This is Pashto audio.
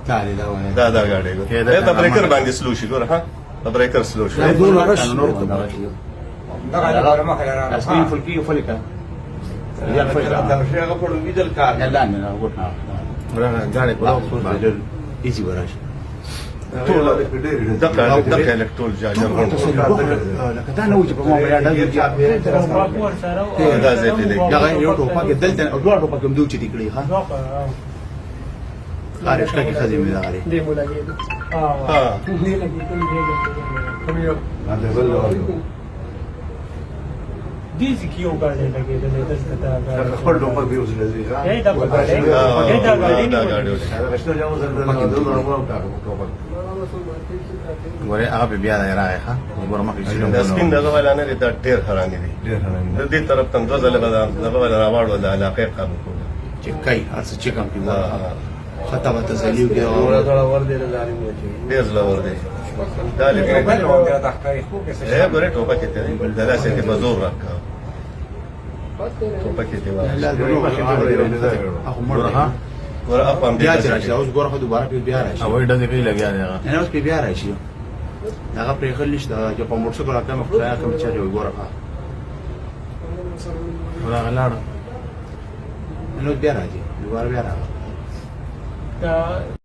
دا ګاډي دا بریکر باندې سلو شي ګور ها بریکر سلو شي دا غاړه ما خلاره اسمي فلكي وفلكه يا الفلكه دا شي هغه په ویډل کار لا لا انا قلنا ورانه ګاډي په بعدين ايزي وراش ټول دغه الکترول جاجر لکه دا نه وجه په ما بیا دا زه دې دا یو ټوپک دلته او دوه ټوپک هم دوی چې دکړي ها خارج کا کی خدمت ده غالي دې مولا کې ها دې لګي کوم یو هذا بل دې ځکیو غاړي لګي دې دسته خپل ټوپک به اوس لذي دا دا غاړي دا غاړي هذا رشتہ جامو زر پکې دوه ورو ټوپک ګوره هغه بیا راغی ها ګوره ما کې دا سپین دغه ولا نه دا ډیر خران دي ډېر حرام د دې طرف تم دوه ځله به دغه ولا راوړل د علاقې قانون کوله چې کای هرڅه چې کوم کې ګوره خطا به تسلیو کې ثوره ور دې لاري مو چې ډیر لور دی دا لګي بل وخت دا ښکاري خو کې څه اے ګوره ټوپک ته بل دلاسه کې بزور راکا ټوپک ته لا اخو مړه ها ګوره اپم بیا دې چې راشي اوس ګوره خو دوباره بیا راشي او ډزې کوي لګیا دی هغه نه اوس بیا راشي هغه پرې خلښ دا چې په موټر سره راکمه خدای کوم چې ګوره ها هغه لاړ نو بیا راځي دوباره بیا راځي دا